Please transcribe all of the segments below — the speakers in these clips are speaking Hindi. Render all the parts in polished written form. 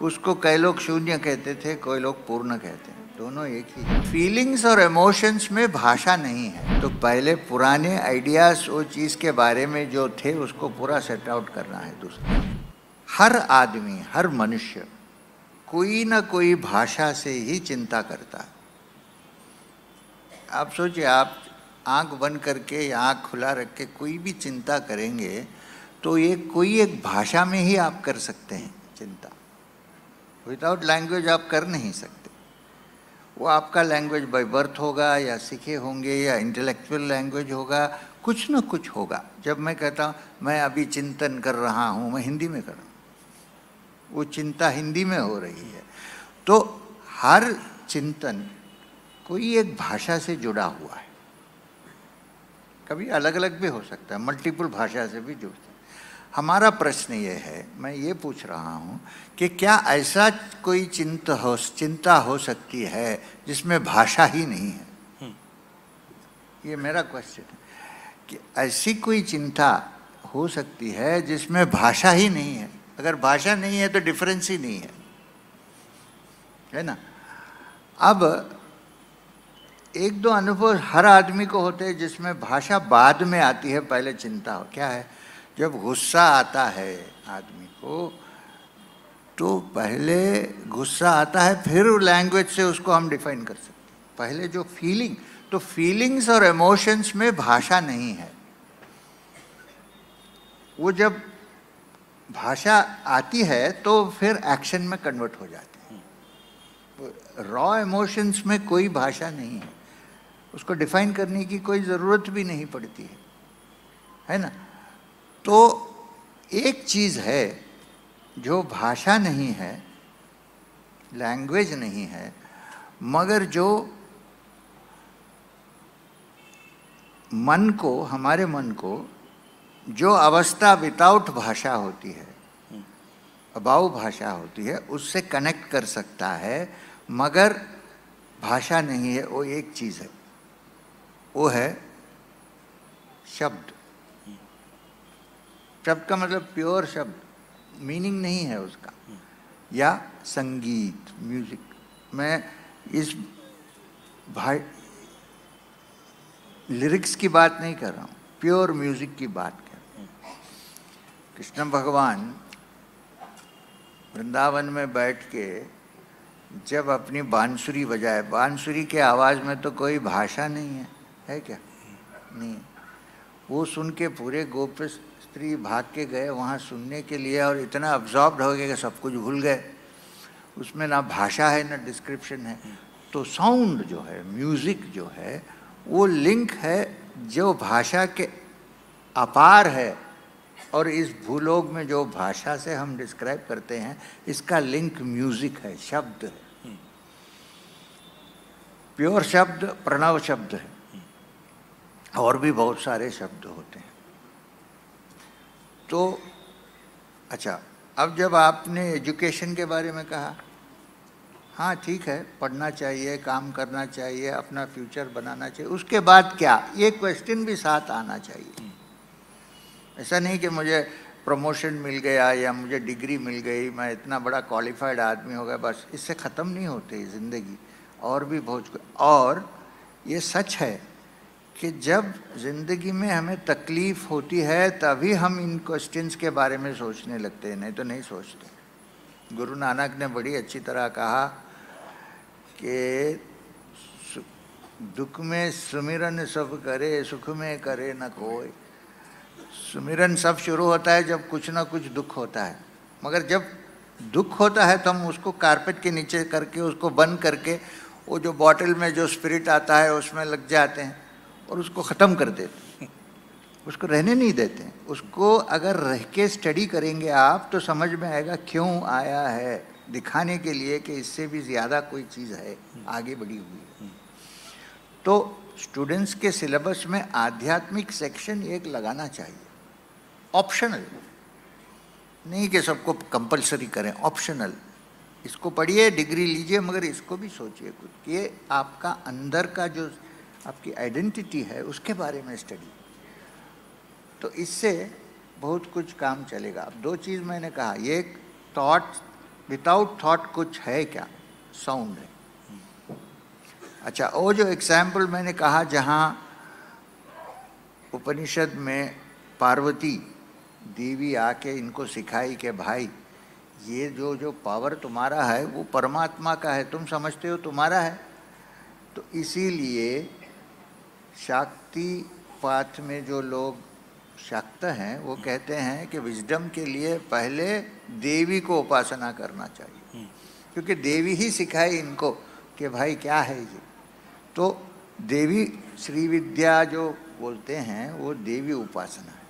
उसको कई लोग शून्य कहते थे, कोई लोग पूर्ण कहते हैं, दोनों एक ही है। फीलिंग्स और इमोशंस में भाषा नहीं है, तो पहले पुराने आइडियाज वो चीज़ के बारे में जो थे उसको पूरा सेट आउट करना है। दूसरा, हर आदमी, हर मनुष्य कोई ना कोई भाषा से ही चिंता करता है। आप सोचिए, आप आंख बंद करके या आंख खुला रख के कोई भी चिंता करेंगे तो ये कोई एक भाषा में ही आप कर सकते हैं चिंता। विदाउट लैंग्वेज आप कर नहीं सकते। वो आपका लैंग्वेज बाय बर्थ होगा या सीखे होंगे या इंटेलेक्चुअल लैंग्वेज होगा, कुछ ना कुछ होगा। जब मैं कहता हूँ मैं अभी चिंतन कर रहा हूँ, मैं हिंदी में कर रहा हूँ, वो चिंता हिंदी में हो रही है। तो हर चिंतन कोई एक भाषा से जुड़ा हुआ है। कभी अलग अलग भी हो सकता है, मल्टीपल भाषा से भी जुड़ता है। हमारा प्रश्न ये है, मैं ये पूछ रहा हूँ कि क्या ऐसा कोई चिंता हो सकती है जिसमें भाषा ही नहीं है? ये मेरा क्वेश्चन है कि ऐसी कोई चिंता हो सकती है जिसमें भाषा ही नहीं है। अगर भाषा नहीं है तो डिफरेंस ही नहीं है ना? अब एक दो अनुभव हर आदमी को होते हैं जिसमें भाषा बाद में आती है, पहले चिंता हो। क्या है? जब गुस्सा आता है आदमी को तो पहले गुस्सा आता है, फिर लैंग्वेज से उसको हम डिफाइन कर सकते हैं। पहले जो फीलिंग, तो फीलिंग्स और इमोशंस में भाषा नहीं है। वो जब भाषा आती है तो फिर एक्शन में कन्वर्ट हो जाती है। रॉ इमोशंस में कोई भाषा नहीं है, उसको डिफाइन करने की कोई ज़रूरत भी नहीं पड़ती है ना? तो एक चीज़ है जो भाषा नहीं है, लैंग्वेज नहीं है, मगर जो मन को, हमारे मन को जो अवस्था विदाउट भाषा होती है, अबाउ भाषा होती है, उससे कनेक्ट कर सकता है, मगर भाषा नहीं है। वो एक चीज़ है, वो है शब्द। शब्द का मतलब प्योर शब्द, मीनिंग नहीं है उसका, या संगीत, म्यूजिक। मैं इस लिरिक्स की बात नहीं कर रहा हूँ, प्योर म्यूजिक की बात कर रहा हूँ। कृष्ण भगवान वृंदावन में बैठ के जब अपनी बांसुरी बजाए, बांसुरी के आवाज़ में तो कोई भाषा नहीं है क्या? नहीं। वो सुन के पूरे गोप स्त्री भाग के गए वहाँ सुनने के लिए, और इतना अब्जॉर्ब्ड हो गए कि सब कुछ भूल गए। उसमें ना भाषा है ना डिस्क्रिप्शन है। तो साउंड जो है, म्यूज़िक जो है, वो लिंक है जो भाषा के अपार है, और इस भूलोक में जो भाषा से हम डिस्क्राइब करते हैं, इसका लिंक म्यूज़िक है, शब्द है। प्योर शब्द प्रणव शब्द है, और भी बहुत सारे शब्द होते हैं। तो अच्छा, अब जब आपने एजुकेशन के बारे में कहा, हाँ ठीक है, पढ़ना चाहिए, काम करना चाहिए, अपना फ्यूचर बनाना चाहिए, उसके बाद क्या, ये क्वेश्चन भी साथ आना चाहिए। ऐसा नहीं कि मुझे प्रमोशन मिल गया या मुझे डिग्री मिल गई, मैं इतना बड़ा क्वालिफाइड आदमी हो गया, बस इससे ख़त्म नहीं होती ज़िंदगी। और भी बहुत, और ये सच है कि जब ज़िंदगी में हमें तकलीफ़ होती है तभी हम इन क्वेश्चंस के बारे में सोचने लगते हैं, नहीं तो नहीं सोचते। गुरु नानक ने बड़ी अच्छी तरह कहा कि दुख में सुमिरन सब करे, सुख में करे न कोई। सुमिरन सब शुरू होता है जब कुछ ना कुछ दुख होता है, मगर जब दुख होता है तो हम उसको कारपेट के नीचे करके, उसको बंद करके, वो जो बॉटल में जो स्पिरिट आता है उसमें लग जाते हैं और उसको ख़त्म कर देते हैं, उसको रहने नहीं देते हैं। उसको अगर रह के स्टडी करेंगे आप तो समझ में आएगा क्यों आया है, दिखाने के लिए कि इससे भी ज़्यादा कोई चीज़ है, आगे बढ़ी हुई है। तो स्टूडेंट्स के सिलेबस में आध्यात्मिक सेक्शन एक लगाना चाहिए, ऑप्शनल नहीं कि सबको कंपलसरी करें, ऑप्शनल। इसको पढ़िए, डिग्री लीजिए, मगर इसको भी सोचिए कुछ, ये आपका अंदर का जो आपकी आइडेंटिटी है उसके बारे में स्टडी, तो इससे बहुत कुछ काम चलेगा। अब दो चीज़ मैंने कहा, एक थॉट विदाउट थॉट कुछ है क्या? साउंड है। अच्छा, वो जो एग्जाम्पल मैंने कहा जहाँ उपनिषद में पार्वती देवी आके इनको सिखाई कि भाई ये जो पावर तुम्हारा है वो परमात्मा का है, तुम समझते हो तुम्हारा है। तो इसीलिए शाक्ति पाथ में जो लोग शाक्त हैं वो कहते हैं कि विजडम के लिए पहले देवी को उपासना करना चाहिए, क्योंकि देवी ही सिखाई इनको कि भाई क्या है ये। तो देवी श्री विद्या जो बोलते हैं वो देवी उपासना है।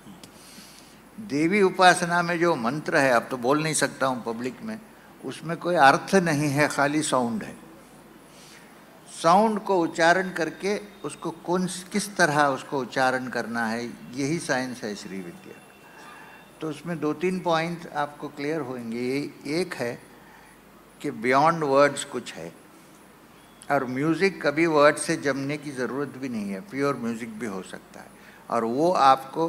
देवी उपासना में जो मंत्र है, अब तो बोल नहीं सकता हूँ पब्लिक में, उसमें कोई अर्थ नहीं है, खाली साउंड है। साउंड को उच्चारण करके उसको किस तरह उसको उच्चारण करना है, यही साइंस है श्री विद्या। तो उसमें 2-3 पॉइंट आपको क्लियर होंगे। एक है कि बियॉन्ड वर्ड्स कुछ है, और म्यूज़िक कभी वर्ड से जमने की ज़रूरत भी नहीं है, प्योर म्यूज़िक भी हो सकता है, और वो आपको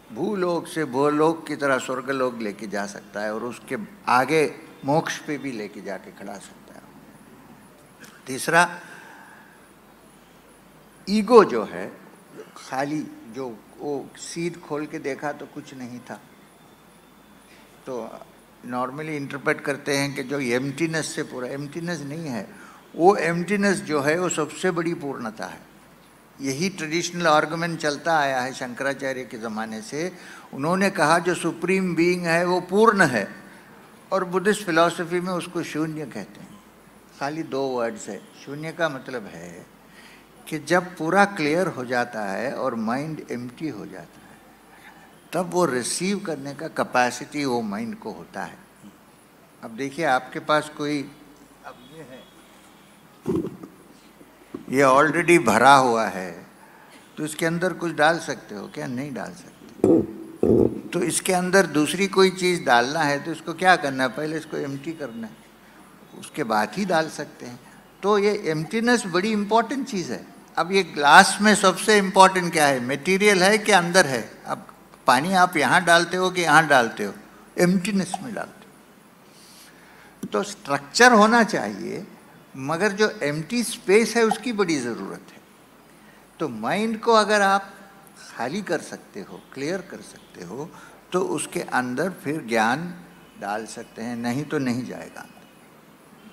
भूलोक से भूलोक की तरह स्वर्गलोक लेके जा सकता है, और उसके आगे मोक्ष पे भी लेके जाके खड़ा सकता है। तीसरा, ईगो जो है, खाली जो वो सीध खोल के देखा तो कुछ नहीं था, तो नॉर्मली इंटरप्रेट करते हैं कि जो एम्प्टीनेस से पूरा, एम्प्टीनेस नहीं है वो, एम्प्टीनेस जो है वो सबसे बड़ी पूर्णता है। यही ट्रेडिशनल आर्गुमेंट चलता आया है शंकराचार्य के ज़माने से। उन्होंने कहा जो सुप्रीम बीइंग है वो पूर्ण है, और बुद्धिस्ट फिलॉसफी में उसको शून्य कहते हैं। खाली 2 वर्ड्स है। शून्य का मतलब है कि जब पूरा क्लियर हो जाता है और माइंड एम्प्टी हो जाता है, तब वो रिसीव करने का कैपेसिटी वो माइंड को होता है। अब देखिए आपके पास कोई, अब ये है, ये ऑलरेडी भरा हुआ है, तो इसके अंदर कुछ डाल सकते हो क्या? नहीं डाल सकते। तो इसके अंदर दूसरी कोई चीज़ डालना है तो इसको क्या करना है? पहले इसको एम्प्टी करना है, उसके बाद ही डाल सकते हैं। तो ये एम्प्टीनेस बड़ी इंपॉर्टेंट चीज़ है। अब ये ग्लास में सबसे इम्पॉर्टेंट क्या है? मटेरियल है कि अंदर है? अब पानी आप यहाँ डालते हो कि यहाँ डालते हो? एम्प्टीनेस में डालते हो। तो स्ट्रक्चर होना चाहिए, मगर जो एम्प्टी स्पेस है उसकी बड़ी ज़रूरत है। तो माइंड को अगर आप खाली कर सकते हो, क्लियर कर सकते हो, तो उसके अंदर फिर ज्ञान डाल सकते हैं, नहीं तो नहीं जाएगा।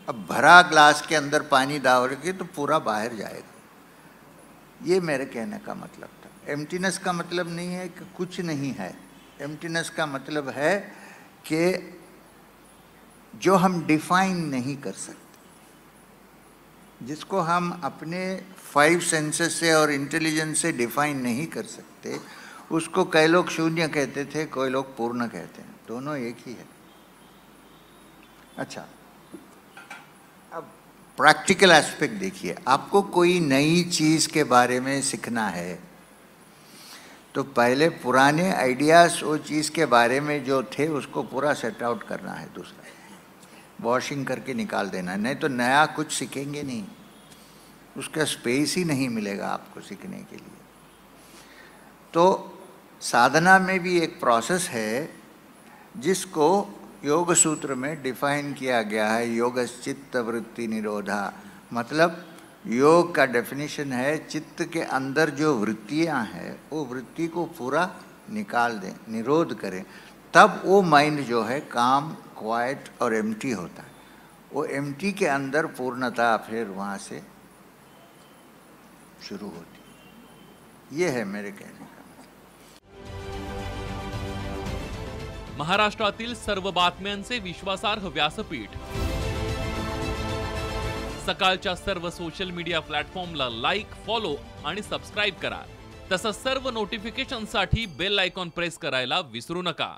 अब भरा ग्लास के अंदर पानी डालोगे तो पूरा बाहर जाएगा। ये मेरे कहने का मतलब था। एम्प्टीनेस का मतलब नहीं है कि कुछ नहीं है। एम्प्टीनेस का मतलब है कि जो हम डिफाइन नहीं कर सकते, जिसको हम अपने 5 सेंसेस से और इंटेलिजेंस से डिफाइन नहीं कर सकते, उसको कई लोग शून्य कहते थे, कोई लोग पूर्ण कहते हैं, दोनों एक ही है। अच्छा, अब प्रैक्टिकल एस्पेक्ट देखिए। आपको कोई नई चीज़ के बारे में सीखना है तो पहले पुराने आइडियाज़ वो चीज़ के बारे में जो थे उसको पूरा सेट आउट करना है, दूसरा वॉशिंग करके निकाल देना है, नहीं तो नया कुछ सीखेंगे नहीं, उसका स्पेस ही नहीं मिलेगा आपको सीखने के लिए। तो साधना में भी एक प्रोसेस है जिसको योग सूत्र में डिफाइन किया गया है, योगश्चित्त वृत्ति निरोधा। मतलब योग का डेफिनेशन है चित्त के अंदर जो वृत्तियां हैं वो वृत्ति को पूरा निकाल दें, निरोध करें, तब वो माइंड जो है काम, क्वाइट और एम्प्टी होता है। वो एम्प्टी के अंदर पूर्णता फिर वहाँ से शुरू होती है। ये है मेरे कहने का। महाराष्ट्रातील सर्व बातम्यांचे विश्वासार्ह व्यासपीठ, सकाळच्या सर्व सोशल मीडिया प्लॅटफॉर्मला लाईक, फॉलो आणि सबस्क्राईब करा। तसंच सर्व नोटिफिकेशनसाठी बेल आयकॉन प्रेस करायला विसरू नका।